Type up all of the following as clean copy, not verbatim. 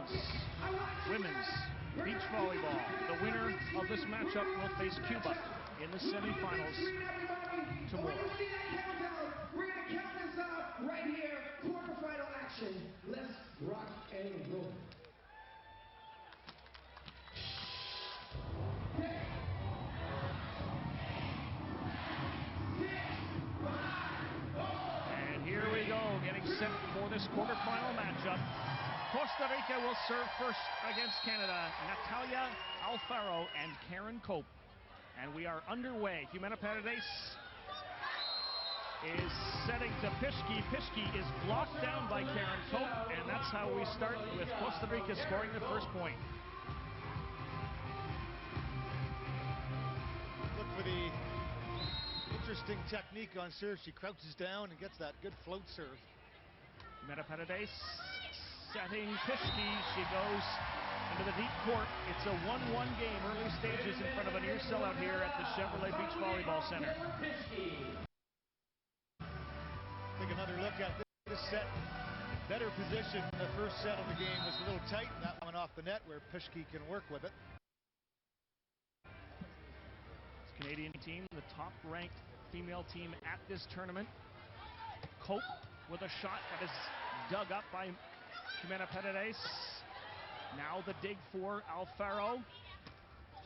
semifinals, women's beach volleyball. The winner of this matchup will face Cuba in the semifinals tomorrow. We're going to count this out right here. Quarterfinal action. Let's rock and roll. And here we go, getting set for this quarterfinal matchup. Costa Rica will serve first against Canada. Natalia Alfaro and Karen Cope. And we are underway. Jimena Paredes is setting to Pischke. Pischke is blocked down by Karen Cope, and that's how we start with Costa Rica scoring the first point. Look for the interesting technique on serve. She crouches down and gets that good float serve. Jimena Paredes setting Pischke. She goes into the deep court. It's a 1-1 game, early stages in front of a near sellout here at the Chevrolet Beach Volleyball Center. Take another look at this set. Better position. The first set of the game was a little tight. That one off the net where Pischke can work with it. This Canadian team, the top-ranked female team at this tournament. Cope with a shot that is dug up by Jimena Paredes. Now the dig for Alfaro.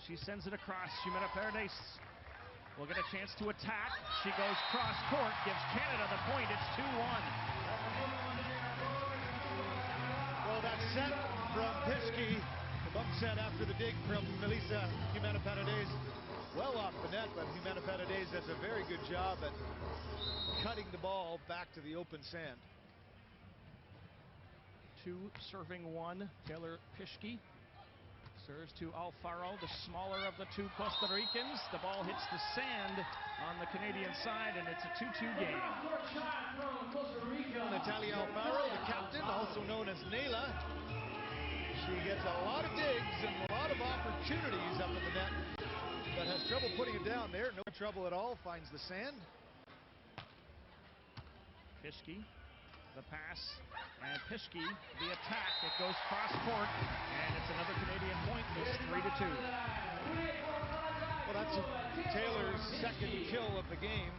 She sends it across. Jimena Paredes will get a chance to attack. She goes cross court, gives Canada the point. It's 2-1. Well, that set from Pischke, the bump set after the dig from Melissa Jimena Paredes, well off the net, but Jimena Paredes does a very good job at cutting the ball back to the open sand. 2 serving 1. Taylor Pischke serves to Alfaro, the smaller of the two Costa Ricans. The ball hits the sand on the Canadian side, and it's a 2-2 game. Natalia Alfaro, the captain, also known as Nela. She gets a lot of digs and a lot of opportunities up at the net, but has trouble putting it down there. No trouble at all, finds the sand. Pischke, the pass, and Pischke, the attack. It goes cross court, and it's another Canadian point. It's 3-2. Well, that's Taylor's second kill of the game.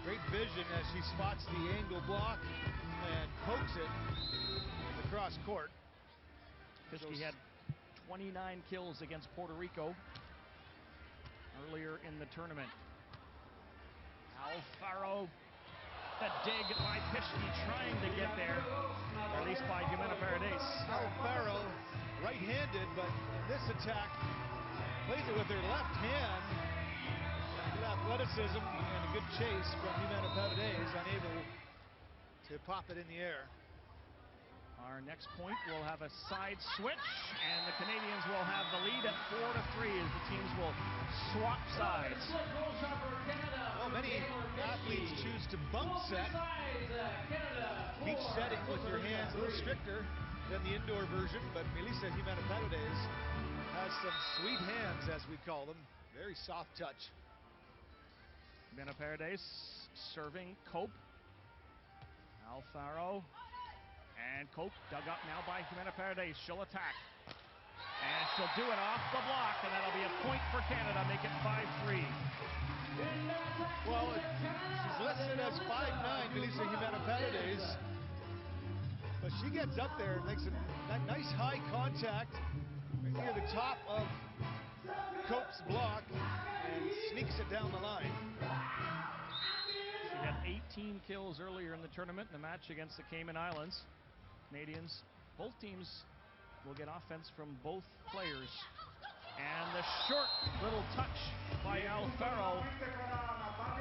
Great vision as she spots the angle block and pokes it across court. Pischke had 29 kills against Puerto Rico earlier in the tournament. Alfaro. The dig by Pischke trying to get there, released by Jimena Paredes. Alfaro, right-handed, but in this attack, plays it with her left hand. Good athleticism and a good chase from Jimena Paredes, unable to pop it in the air. Our next point will have a side switch, and the Canadians will have the lead at 4-3 as the teams will swap sides. Well, many athletes choose to bump set. Each setting with your hands a little stricter than the indoor version, but Melissa Jimena Paredes has some sweet hands, as we call them. Very soft touch. Jimena Paredes serving Cope. Alfaro. And Cope dug up now by Jimena Paredes. She'll attack. And she'll do it off the block, and that'll be a point for Canada, make it 5-3. Well, she's listed as 5'9", Melissa Jimena Paredes. But she gets up there and makes that nice high contact right near the top of Cope's block and sneaks it down the line. She had 18 kills earlier in the tournament in the match against the Cayman Islands. Canadians, both teams will get offense from both players. And the short little touch by Alfaro.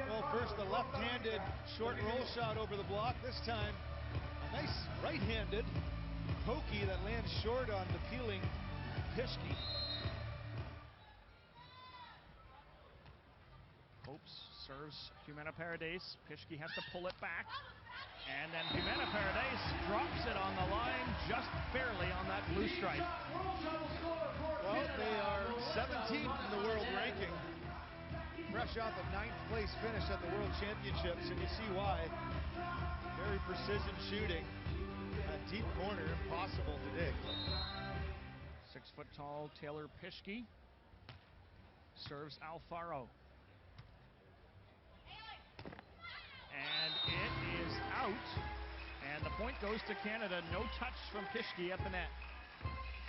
Well, first the left-handed short roll shot over the block. This time, a nice right-handed pokey that lands short on the peeling Pischke. Cope serves Jimena Paredes. Pischke has to pull it back. And then Jimena Paredes drops it on the line just barely on that blue stripe. Well, they are 17th in the world ranking. Fresh off a 9th place finish at the World Championships, and you see why. Very precision shooting. That deep corner, impossible to dig. 6-foot-tall Taylor Pischke serves Alfaro. And it is out. And the point goes to Canada. No touch from Pischke at the net.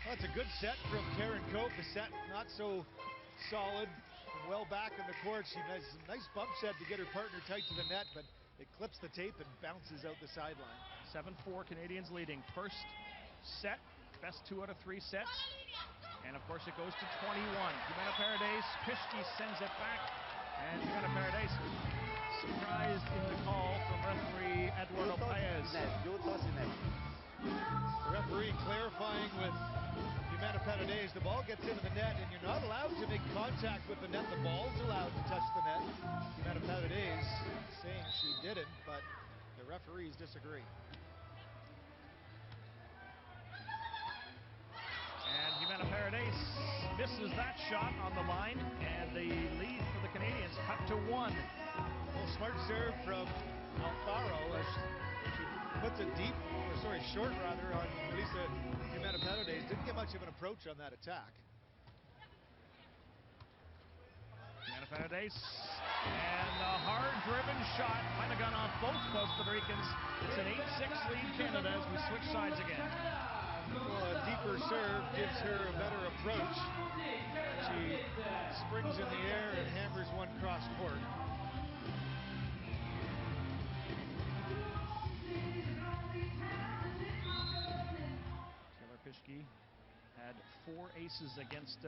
That's a good set from Karen Cope. The set not so solid and well back in the court. She has a nice bump set to get her partner tight to the net, but it clips the tape and bounces out the sideline. 7-4 Canadians leading. First set, best 2 out of 3 sets. And of course it goes to 21. Jimena Paredes, Pischke sends it back. And Jimena Paredes surprised in the call from referee Eduardo Paez. The referee clarifying with Jimena Paredes, the ball gets into the net and you're not allowed to make contact with the net. The ball's allowed to touch the net. Jimena Paredes saying she didn't, but the referees disagree. And Jimena Paredes misses that shot on the line, and the lead for the Canadians cut to 1. Well, smart serve from Alfaro as she puts it deep, or sorry, short rather, on Melissa Jimena Paredes. Didn't get much of an approach on that attack. Jimena Paredes, and a hard-driven shot might have gone off both Costa Ricans. It's an 8-6 lead Canada as we switch sides again. Well, a deeper serve gives her a better approach. She springs in the air and hammers one cross court. Taylor Pischke had 4 aces against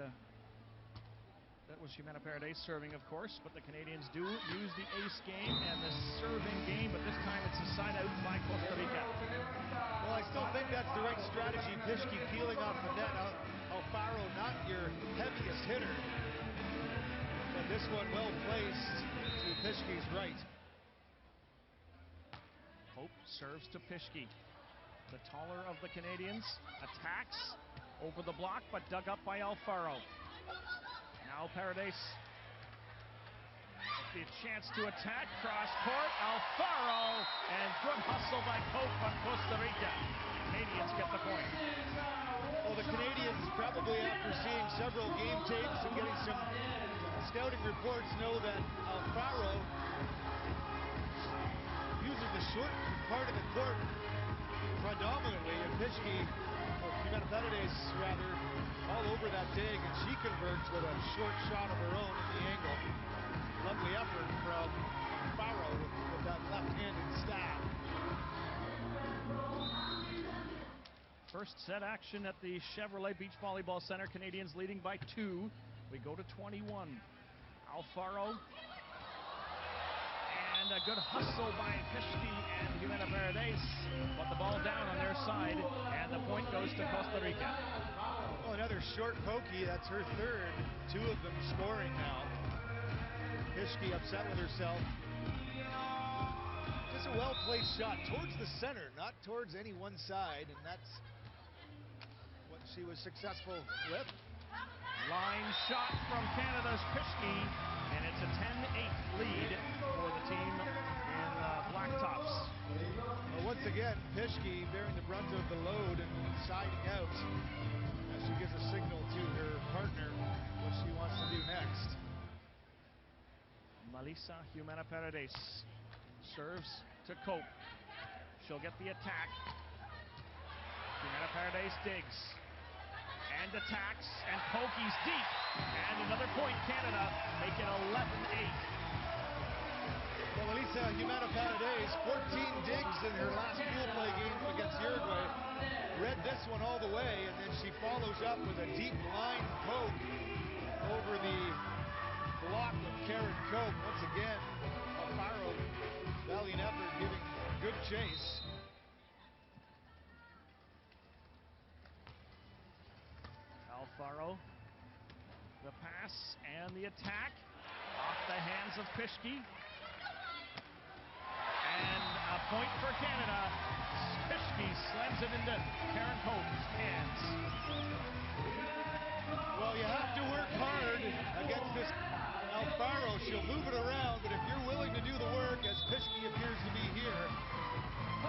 that was Jimena Paredes serving, of course, but the Canadians do use the ace game and the serving game, but this time it's a side out by Costa Rica. Well, I still think that's the right strategy. Pischke peeling off the net. Alfaro not your heaviest hitter, but this one well placed to Pischke's right. Hope serves to Pischke. The taller of the Canadians attacks over the block, but dug up by Alfaro. Now Paredes with the chance to attack, cross court, Alfaro, and good hustle by Cope on Costa Rica. Canadians get the point. Well, the Canadians, probably after seeing several game tapes and getting some scouting reports, know that Alfaro uses the short part of the court predominantly, and Pischke, or Jimena Paredes rather, all over that dig, and she converts with a short shot of her own in the angle. Lovely effort from Alfaro with that left-handed stab. First set action at the Chevrolet Beach Volleyball Center. Canadians leading by 2. We go to 21. Alfaro. And a good hustle by Pischke and Jimena Paredes. But the ball down on their side, and the point goes to Costa Rica. Well, another short pokey. That's her third. 2 of them scoring now. Pischke upset with herself. Just a well-placed shot towards the center, not towards any one side, and that's what she was successful with. Line shot from Canada's Pischke, and it's a 10-8 lead for the team in Blacktops. Well, once again, Pischke bearing the brunt of the load and siding out as she gives a signal to her partner what she wants to do next. Melissa Jimena Paredes serves to Cope. She'll get the attack. Jimena Paredes digs and attacks, and pokeys deep, and another point. Canada make it 11-8. Well, Melissa Jimena Paredes, 14 digs in her last pool play game against Uruguay. Read this one all the way, and then she follows up with a deep line poke over the block of Karen Cope. Once again, Alfaro, valiant effort, giving good chase. Alfaro, the pass and the attack off the hands of Pischke. And a point for Canada. Pischke slams it into Karen Cope's hands. Well, you have to work hard against this Alfaro. She'll move it around, but if you're willing to do the work, as Pischke appears to be here,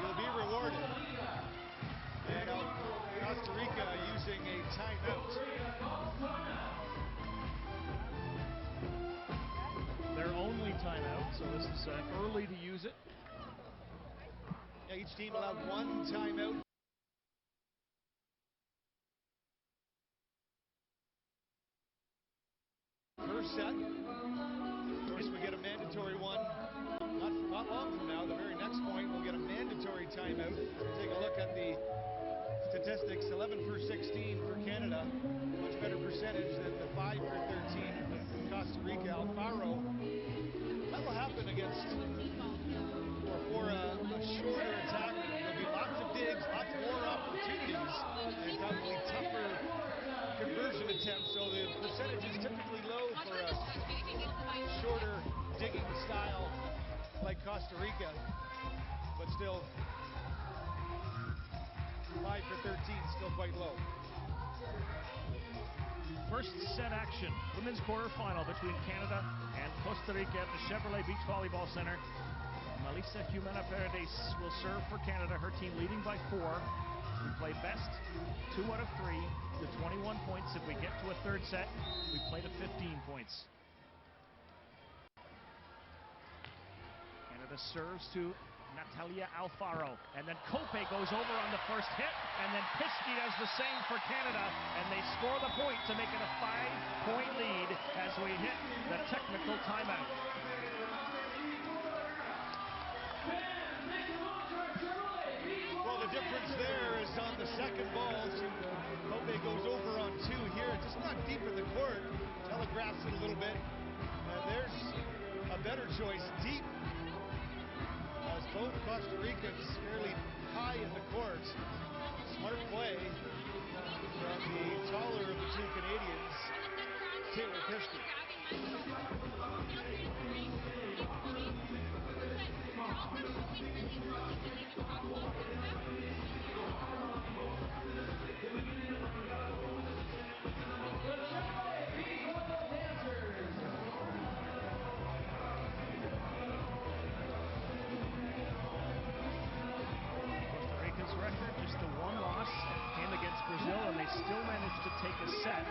you'll be rewarded. And Costa Rica using a timeout. Their only timeout, so this is early to use it. Yeah, each team allowed one timeout. First set. Of course, we get a mandatory one. Not long from now, the very next point, we'll get a mandatory timeout. Take a look at the statistics. 11 for 16 for Canada. Much better percentage than the 5 for 13 for Costa Rica. Alfaro. That will happen against for a shorter attack. There'll be lots of digs, lots more opportunities, and probably tougher conversion attempts. So the percentage is typically low for a shorter digging style like Costa Rica, but still 5 for 13, still quite low. First set action, women's quarterfinal between Canada and Costa Rica at the Chevrolet Beach Volleyball Center. Melissa Jimena Paredes will serve for Canada, her team leading by 4. We play best 2 out of 3 to 21 points. If we get to a third set, we play to 15 points. Canada serves to Natalia Alfaro, and then Cope goes over on the first hit, and then Pischke does the same for Canada, and they score the point to make it a 5-point lead as we hit the technical timeout. Well, the difference there is on the second ball. Cope goes over on 2 here, just not deep in the court, telegraphs it a little bit, and there's a better choice, deep. As both Costa Ricans fairly high in the court. Smart play from the taller of the 2 Canadians, Taylor Pischke. Record, just the 1 loss, came against Brazil, and they still managed to take a set.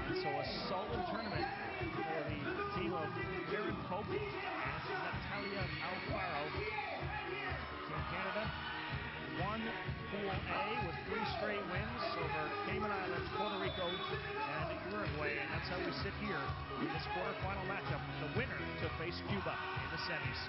And so a solid tournament for the team of Karen Cope and Natalia Alfaro. Team Canada won Pool A with 3 straight wins over Cayman Islands, Puerto Rico, and Uruguay. And that's how we sit here in this quarterfinal matchup. The winner to face Cuba in the semis.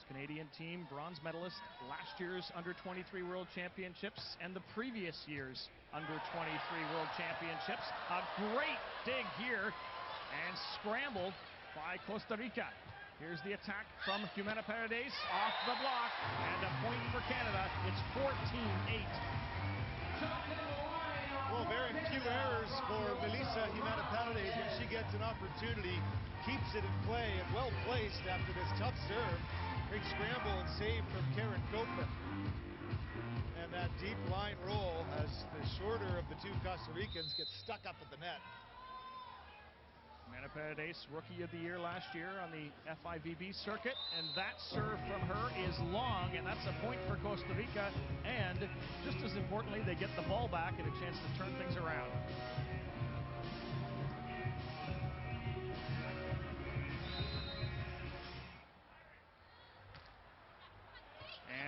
Canadian team, bronze medalist last year's under-23 World Championships and the previous year's under-23 World Championships. A great dig here and scramble by Costa Rica. Here's the attack from Jimena Paredes off the block, and a point for Canada. It's 14-8. Well, very few errors for Melissa Jimena Paredes when she gets an opportunity, keeps it in play, and well placed after this tough serve. Great scramble and save from Karen Cope. And that deep line roll as the shorter of the 2 Costa Ricans gets stuck up at the net. Jimena Paredes, Rookie of the Year last year on the FIVB circuit, and that serve from her is long, and that's a point for Costa Rica, and just as importantly, they get the ball back and a chance to turn things around.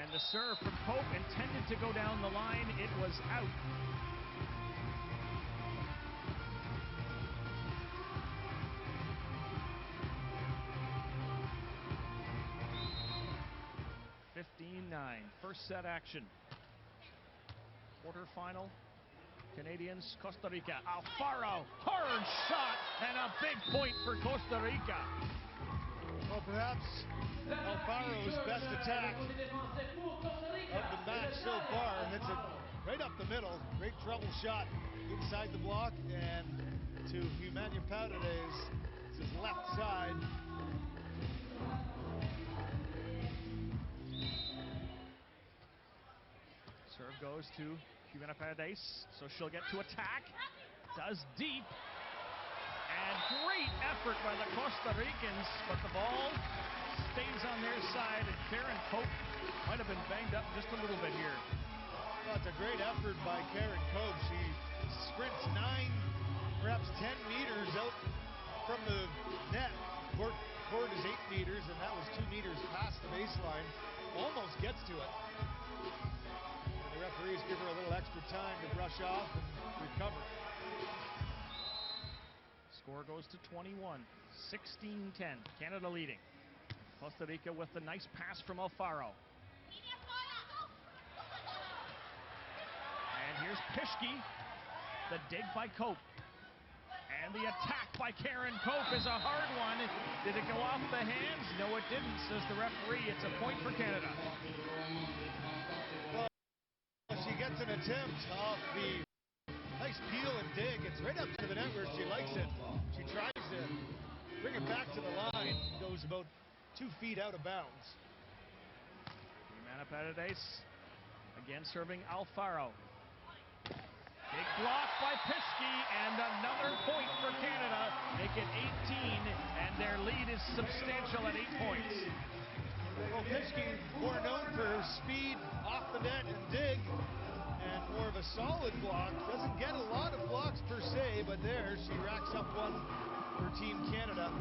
And the serve from Cope intended to go down the line. It was out. First set action. Quarterfinal. Canadians, Costa Rica. Alfaro, hard shot, and a big point for Costa Rica. Well, perhaps Alfaro's best attack of the match so far. Hits it right up the middle. Great trouble shot inside the block, and to Jimena Paredes, it's his left side. Serve goes to Jimena Paredes, so she'll get to attack. Does deep. And great effort by the Costa Ricans, but the ball stays on their side, and Karen Cope might have been banged up just a little bit here. Well, it's a great effort by Karen Cope. She sprints 9, perhaps 10 meters out from the net. Court is 8 meters, and that was 2 meters past the baseline. Almost gets to it. And the referees give her a little extra time to brush off and recover. Score goes to 21, 16-10. Canada leading. Costa Rica with the nice pass from Alfaro. And here's Pischke. The dig by Cope. And the attack by Karen Cope is a hard one. Did it go off the hands? No, it didn't, says the referee. It's a point for Canada. Well, she gets an attempt off the nice peel and dig. It's right up to the net where she likes it. She tries to bring it back to the line. Goes about 2 feet out of bounds. Jimena Paredes again serving Alfaro. Big block by Pischke, and another point for Canada. Make it 18, and their lead is substantial at 8 points. Well, Pischke, more known for her speed off the net and dig, and more of a solid block. Doesn't get a lot of blocks per se, but there she racks up one for Team Canada.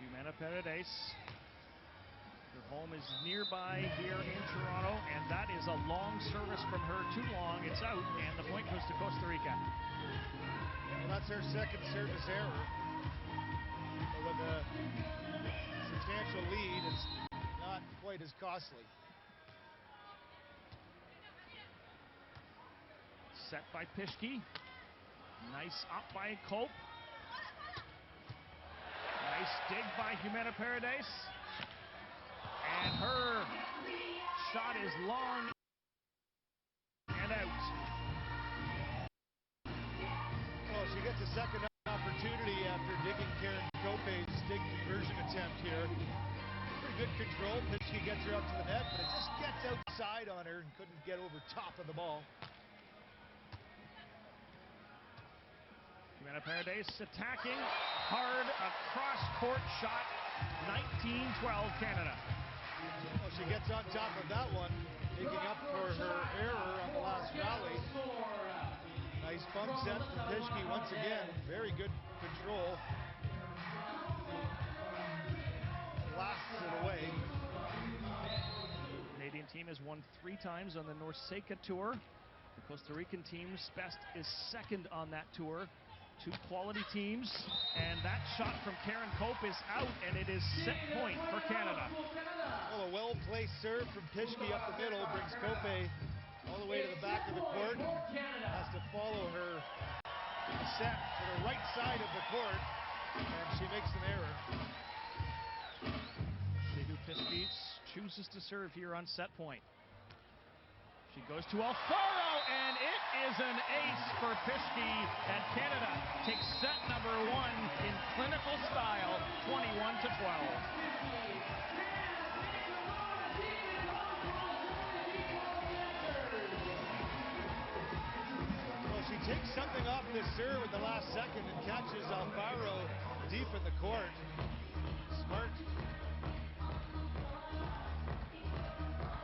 Jimena Paredes. Her home is nearby here in Toronto, and that is a long service from her. Too long, it's out, and the point goes to Costa Rica. Well, that's her second service error. But with a substantial lead, it's not quite as costly. Set by Pischke. Nice up by Cope. Nice dig by Jimena Paredes. And her shot is long and out. Well, she gets a second opportunity after digging Karen Cope's dig conversion attempt here. Pretty good control. Pischke gets her up to the net, but it just gets outside on her and couldn't get over top of the ball. Jimena Paredes attacking hard, a cross-court shot. 19-12 Canada. Well, she gets on top of that one, making up for her error on the last rally. Nice bump set from Pischke once again. Very good control. Blasts it away. The Canadian team has won 3 times on the NORCECA Tour. The Costa Rican team's best is second on that tour. 2 quality teams, and that shot from Karen Cope is out, and it is set point for Canada. Well, a well-placed serve from Pischke up the middle brings Cope all the way to the back of the court. Has to follow her set to the right side of the court, and she makes an error. Sekou Pischke chooses to serve here on set point. She goes to Alfaro, and it is an ace for Pischke, and Canada takes set number 1 in clinical style, 21-12. Well, she takes something off this serve at the last second and catches Alfaro deep in the court. Smart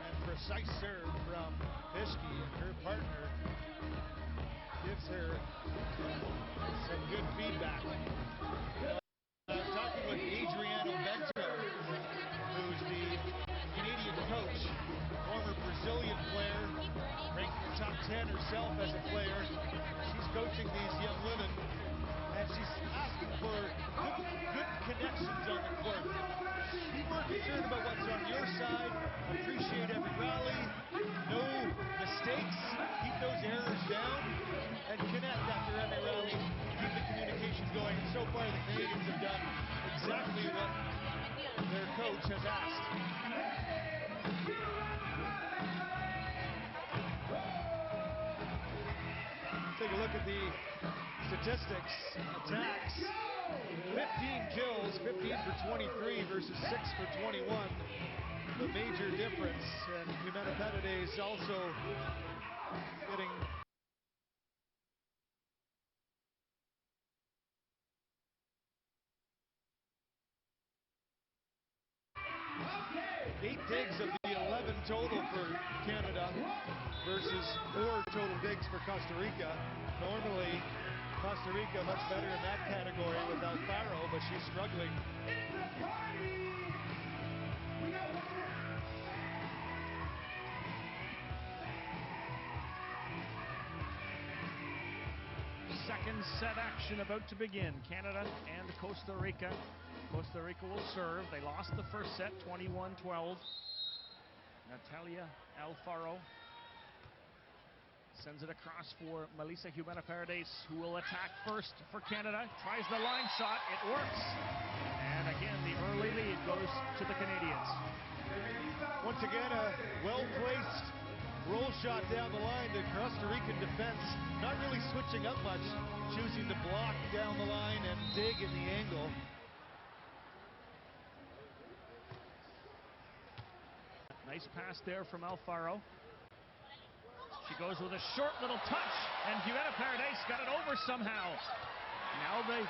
and precise serve from Pischke, and her partner gives her some good feedback. I was talking with Adriano Bento, who's the Canadian coach, former Brazilian player, ranked top 10 herself as a player. She's coaching these young women, and she's asking for good connections on the court. Be more concerned about what's on your side, appreciate every rally, no mistakes, keep those errors down, and connect after every rally, keep the communication going. And so far the Canadians have done exactly what their coach has asked. Take a look at the statistics, attacks, 15 kills, 15 for 23 versus 6 for 21. The major difference, and Humanidades also getting eight digs of the 11 total for Canada versus 4 total digs for Costa Rica. Normally, Costa Rica much better in that category with Alfaro, but she's struggling. Second set action about to begin. Canada and Costa Rica. Costa Rica will serve. They lost the first set, 21-12. Natalia Alfaro sends it across for Melissa Humanidades, who will attack first for Canada. Tries the line shot. It works. And again, the early lead goes to the Canadians. Once again, a well-placed roll shot down the line. The Costa Rican defense not really switching up much, choosing to block down the line and dig in the angle. Nice pass there from Alfaro. She goes with a short little touch, and Humanidades got it over somehow. Now the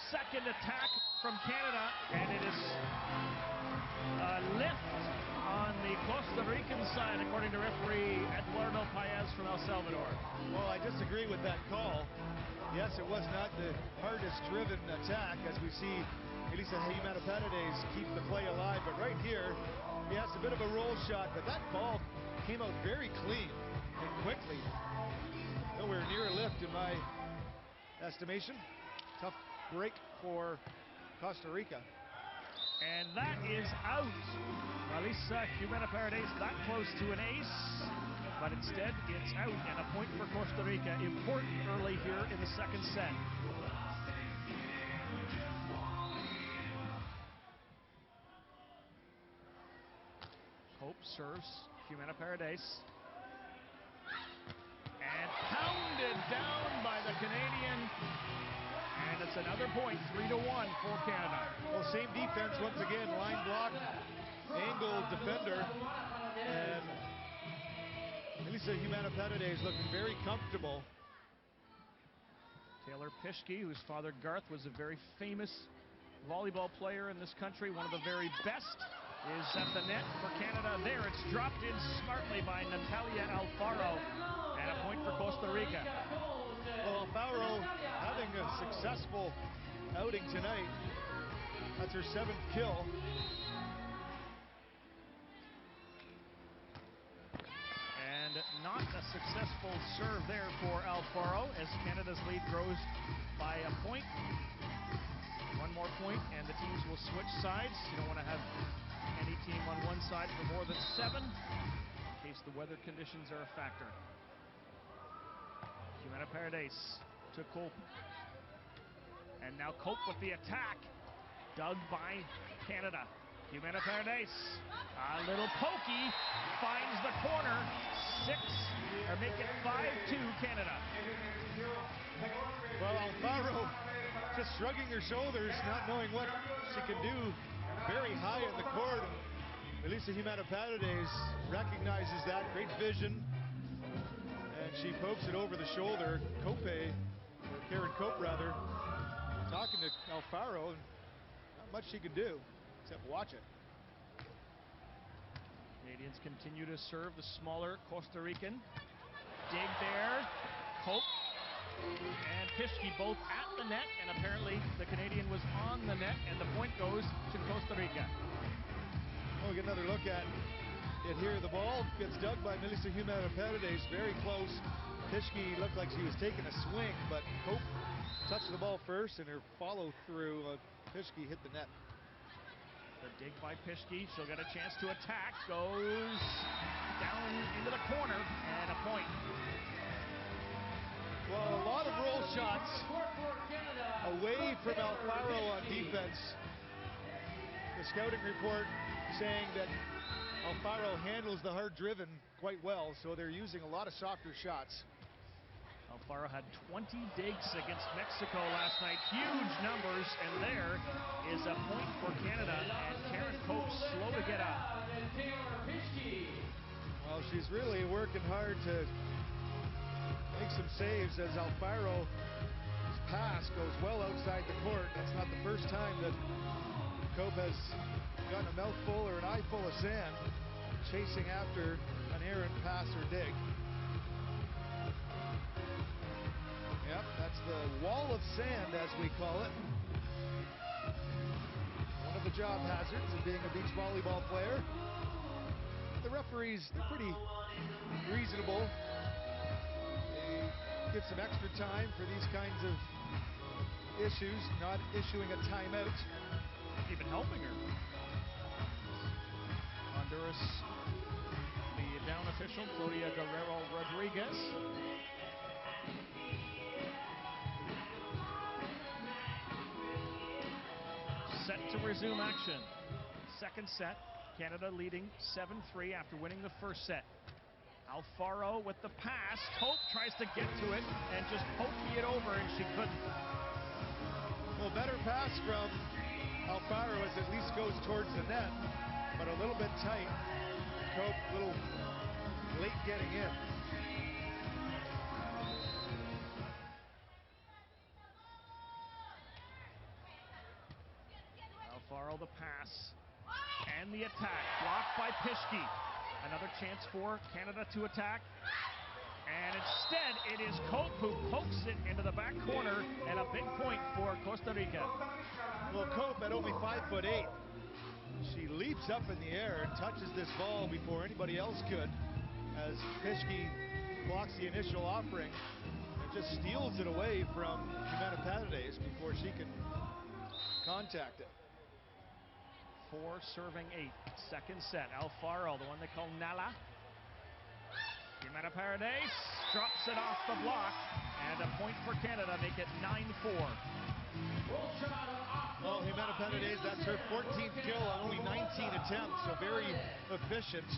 second attack from Canada, and it is a lift on the Costa Rican side, according to referee Eduardo Paez from El Salvador. Well, I disagree with that call. Yes, it was not the hardest driven attack, as we see Melissa Humanidades keep the play alive. But right here, yes, a bit of a roll shot, but that ball came out very clean and quickly. Nowhere near a lift in my estimation. Tough break for Costa Rica. And that is out. Melissa Humanidades that close to an ace, but instead it's out, and a point for Costa Rica. Important early here in the second set. Hope serves Humanidades. And pounded down by the Canadian. And it's another point, 3-1 for Canada. Well, same defense once again, line block, angled defender. And Melissa Humanidades looking very comfortable. Taylor Pischke, whose father Garth was a very famous volleyball player in this country, one of the very best, is at the net for Canada. There, it's dropped in smartly by Natalia Alfaro, and a point for Costa Rica. Well, Alfaro having a successful outing tonight. That's her 7th kill. And not a successful serve there for Alfaro, as Canada's lead grows by a point. One more point, and the teams will switch sides. You don't want to have any team on one side for more than 7, in case the weather conditions are a factor. Humanidades to Cope. And now Cope with the attack. Dug by Canada. Humanidades, a little pokey, finds the corner. 6, or make it 5-2 Canada. Well, Alfaro just shrugging her shoulders, not knowing what she can do. Very high in the court. Melissa Humanidades recognizes that. Great vision. And she pokes it over the shoulder. Karen Cope rather, talking to Alfaro. Not much she can do except watch it. Canadians continue to serve the smaller Costa Rican. Dig there. Cope and Pischke both at the net, and apparently the Canadian was on the net, and the point goes to Costa Rica. We'll get another look at it here. The ball gets dug by Melissa Humanidades, very close. Pischke looked like she was taking a swing, but Cope touched the ball first, and her follow-through, Pischke hit the net. The dig by Pischke, she'll get a chance to attack, goes down into the corner, and a point. Well, a lot of roll shots away from Alfaro on defense. The scouting report saying that Alfaro handles the hard driven quite well, so they're using a lot of softer shots. Alfaro had 20 digs against Mexico last night. Huge numbers, and there is a point for Canada, and Karen Cope slow to get up. Well, she's really working hard to make some saves as Alfaro's pass goes well outside the court. It's not the first time that Cope has gotten a mouthful or an eyeful of sand chasing after an errant pass or dig. Yep, that's the wall of sand, as we call it. One of the job hazards of being a beach volleyball player. The referees, they're pretty reasonable. They give some extra time for these kinds of issues, not issuing a timeout. Even helping her. Honduras, the down official, Claudia Guerrero Rodriguez. Set to resume action. Second set, Canada leading 7-3 after winning the first set. Alfaro with the pass. Cope tries to get to it and just poking it over, and she couldn't. Well, better pass from Alfaro as at least goes towards the net, but a little bit tight. Cope a little late getting in. Alfaro the pass and the attack, blocked by Pischke. Another chance for Canada to attack, and instead it is Cope who pokes it into the back corner, and a big point for Costa Rica. Well, Cope at only 5'8", she leaps up in the air and touches this ball before anybody else could, as Pischke blocks the initial offering and just steals it away from Jimena Paredes before she can contact it. 4 serving 8. Second set. Alfaro, the one they call Nala. Jimena Paredes drops it off the block, and a point for Canada, make it 9-4. Well, Jimena Paredes, that's her 14th kill on only 19 attempts, so very efficient.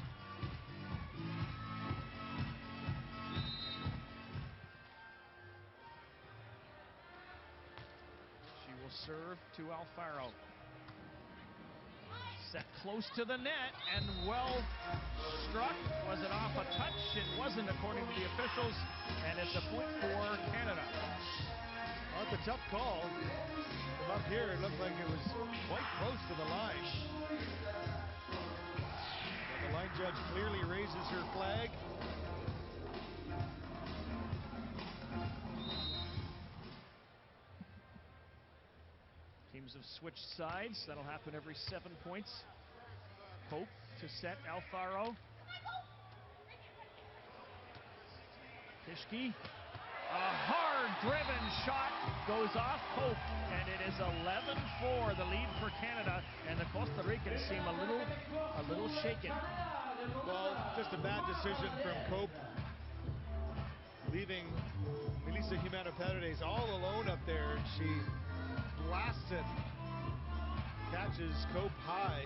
She will serve to Alfaro. Set close to the net and well struck. Was it off a touch? It wasn't, according to the officials, and it's a point for Canada. Well, that's a tough call. From up here, it looked like it was quite close to the line. But the line judge clearly raises her flag. Teams have switched sides. That'll happen every 7 points. Cope to set Alfaro. Pischke. A hard-driven shot goes off Cope, and it is 11-4, the lead for Canada, and the Costa Ricans seem a little shaken. Well, just a bad decision from Cope, leaving Melissa Jimena Paredes all alone up there, and she blasts it, catches Cope high.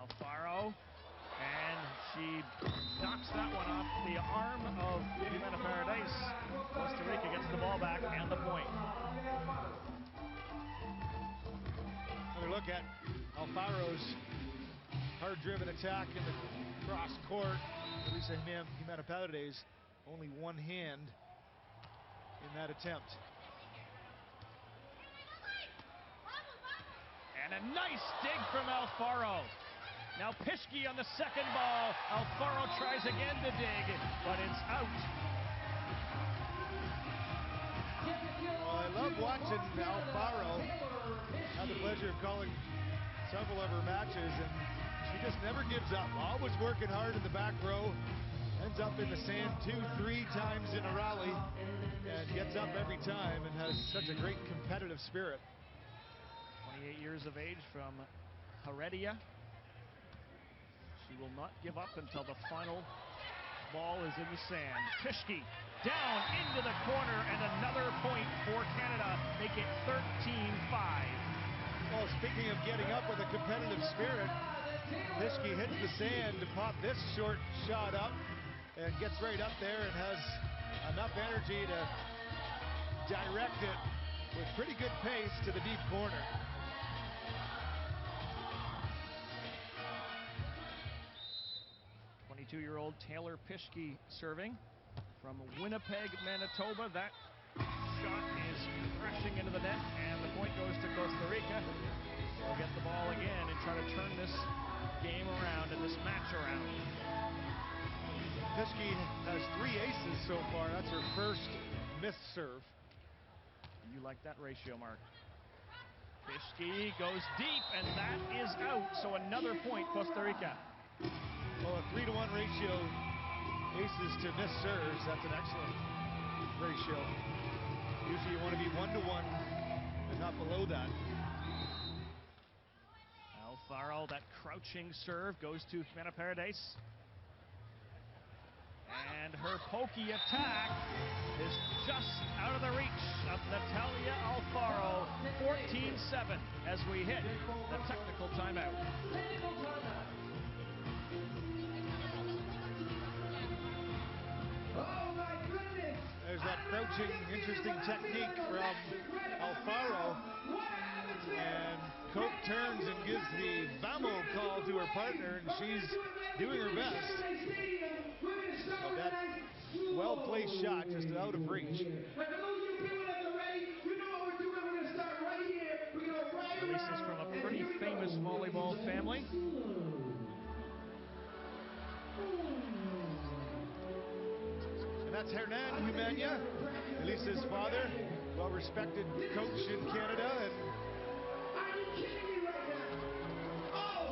Alfaro, and she knocks that one off the arm of Jimena Paredes. Costa Rica gets the ball back and the point. Another look at Alfaro's hard-driven attack in the cross court. Melissa Jimena Paredes, only one hand in that attempt. And a nice dig from Alfaro. Now Pischke on the second ball. Alfaro tries again to dig, but it's out. Well, I love watching Alfaro. I had the pleasure of calling several of her matches, and she just never gives up. Always working hard in the back row. Ends up in the sand 2-3 times in a rally, and gets up every time and has such a great competitive spirit. 28 years of age from Heredia. She will not give up until the final ball is in the sand. Pischke down into the corner, and another point for Canada. Make it 13-5. Well, speaking of getting up with a competitive spirit, Pischke hits the sand to pop this short shot up and gets right up there and has enough energy to direct it with pretty good pace to the deep corner. Year-old Taylor Pischke serving from Winnipeg, Manitoba. That shot is crashing into the net, and the point goes to Costa Rica. We'll get the ball again and try to turn this game around and this match around. Pischke has 3 aces so far. That's her first missed serve. You like that ratio, Mark? Pischke goes deep, and that is out. So another point, Costa Rica. Well, a 3-to-1 ratio, aces to missed serves, that's an excellent ratio. Usually you want to be 1-to-1 and not below that. Alfaro, that crouching serve goes to Jimena Paredes. And her pokey attack is just out of the reach of Natalia Alfaro. 14-7 as we hit the technical timeout. There's that crouching, interesting technique from Alfaro. And Cope turns and gives the Vamo call to her partner, and she's doing her best. But that well-placed shot just out of reach. Lisa's from a pretty famous volleyball family. And that's Hernan Humana, Elisa's father, well-respected coach in Canada, and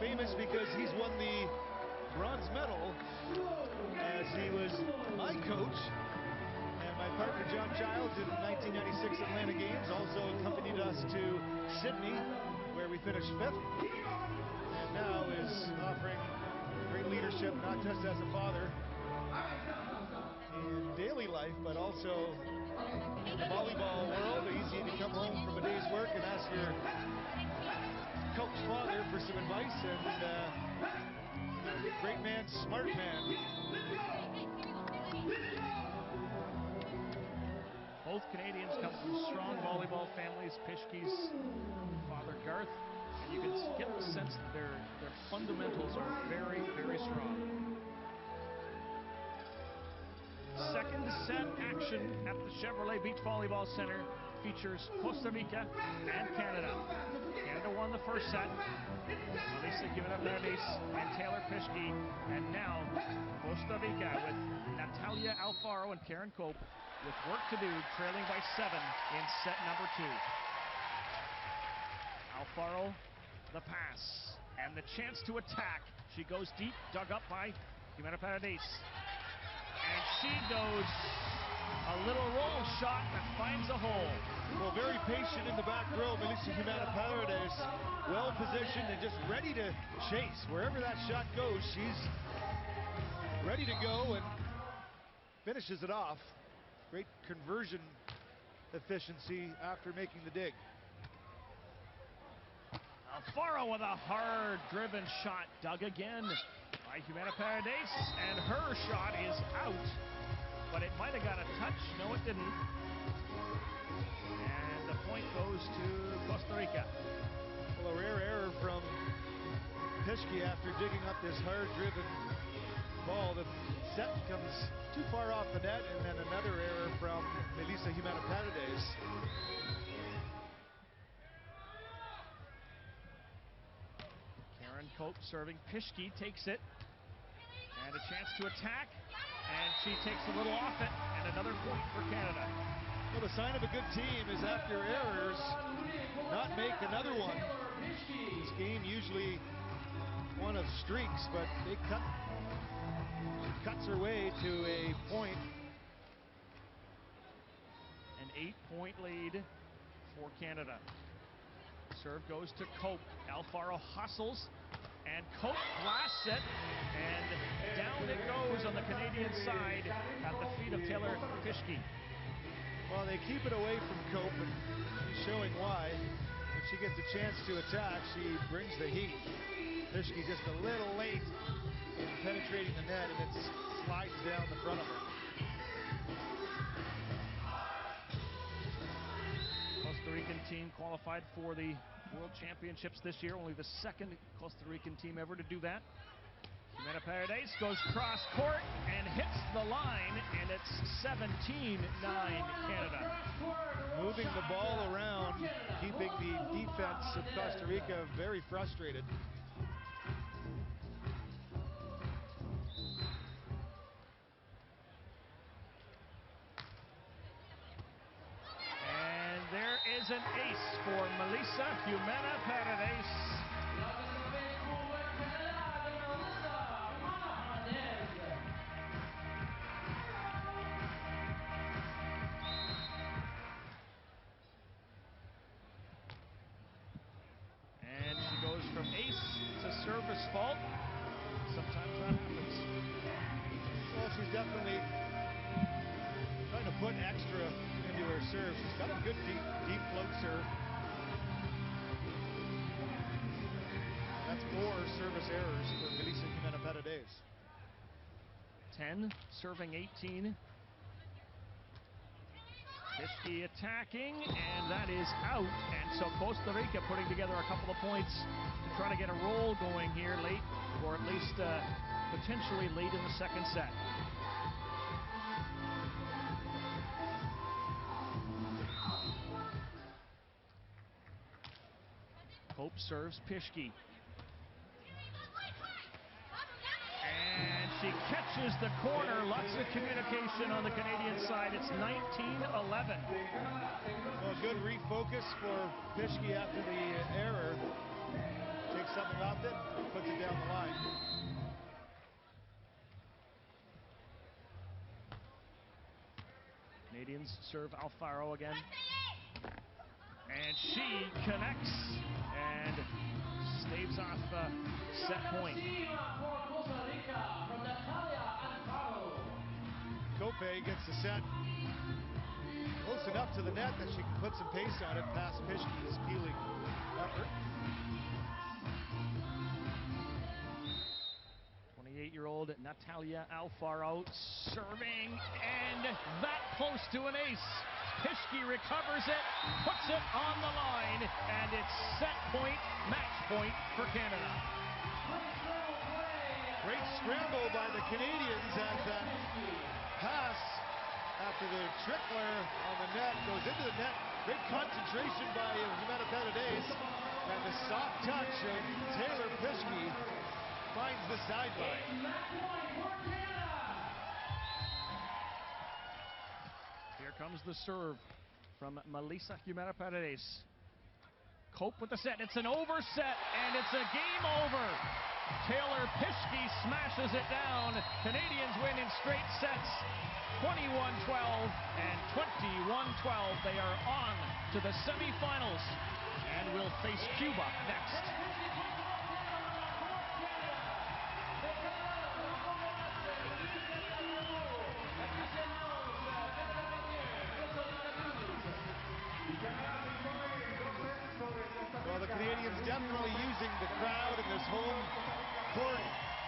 famous because he's won the bronze medal as he was my coach and my partner John Childs in the 1996 Atlanta Games. Also accompanied us to Sydney, where we finished 5th, and now is offering great leadership, not just as a father in daily life, but also in the volleyball world. Easy to come home from a day's work and ask your coach father for some advice, and great man, smart man. Both Canadians come from strong volleyball families. Pischke's father, Garth, and you can get the sense that their fundamentals are very, very strong. Second set action at the Chevrolet Beach Volleyball Center features Costa Rica and Canada. Canada won the first set. Melissa Jimena Paredes and Taylor Pischke. And now Costa Rica with Natalia Alfaro and Karen Cope with work to do, trailing by 7 in set number 2. Alfaro, the pass, and the chance to attack. She goes deep, dug up by Jimena Paredes. And she goes a little roll shot that finds a hole. Well, very patient in the back row, Melissa Jimena Paredes, well positioned and just ready to chase. Wherever that shot goes, she's ready to go and finishes it off. Great conversion efficiency after making the dig. Alfaro with a hard-driven shot, dug again by Jimena Paredes, and her shot is out, but it might have got a touch. No, it didn't. And the point goes to Costa Rica. Well, a rare error from Pischke after digging up this hard-driven ball. The set comes too far off the net, and then another error from Melissa Jimena Paredes. Karen Cope serving. Pischke takes it, and a chance to attack, and she takes a little off it, and another point for Canada. Well, the sign of a good team is after errors, not make another one. This game usually one of streaks, but she cuts her way to a point. An 8-point lead for Canada. Serve goes to Cope. Alfaro hustles, and Cope blasts it, and down it goes on the Canadian side at the feet of Taylor Pischke. Well, they keep it away from Cope, and she's showing why. If she gets a chance to attack, she brings the heat. Pischke just a little late in penetrating the net, and it slides down the front of her. Costa Rican team qualified for the World Championships this year, only the second Costa Rican team ever to do that. Jimena Paredes goes cross court and hits the line, and it's 17-9 Canada. Moving the ball around, keeping the defense of Costa Rica very frustrated. And there is an ace for Melissa Jimena Paredes. And she goes from ace to service fault. Sometimes that happens. Well, she's definitely trying to put extra into her serve. She's got a good deep float serve. That's 4 service errors for Melissa Jimena Paredes. 10, serving 18. Pischke attacking, and that is out. And so Costa Rica putting together a couple of points to try to get a roll going here late, or at least potentially late in the second set. Hope serves Pischke. And she catches the corner. Lots of communication on the Canadian side. It's 19-11. Well, good refocus for Pischke after the error. Takes something off it, puts it down the line. Canadians serve Alfaro again. And she connects and staves off a set point. Cope gets the set close enough to the net that she can put some pace on it past Pischke's peeling effort. 28-year-old Natalia Alfaro serving, and that close to an ace. Pischke recovers it, puts it on the line, and it's set point, match point for Canada. Great scramble by the Canadians as that pass after the trickler on the net goes into the net. Great concentration by Jimena Paredes, and the soft touch of Taylor Pischke finds the sideline. Here comes the serve from Melissa Jimena Paredes. Cope with the set. It's an over set, and it's a game over. Taylor Pischke smashes it down. Canadians win in straight sets, 21-12 and 21-12. They are on to the semifinals and will face Cuba next. Well, the Canadians definitely using the crowd and this home court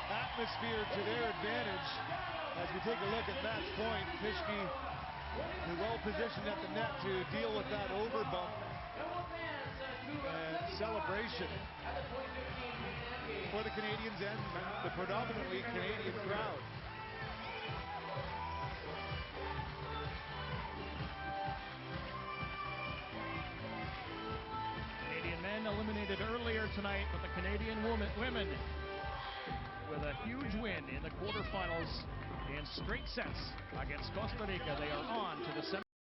atmosphere to their advantage. As we take a look at match point, Pischke is well positioned at the net to deal with that overbump and celebration for the Canadians and the predominantly Canadian crowd. Canadian men eliminated earlier tonight, but the Canadian women with a huge win in the quarterfinals in straight sets against Costa Rica. They are on to the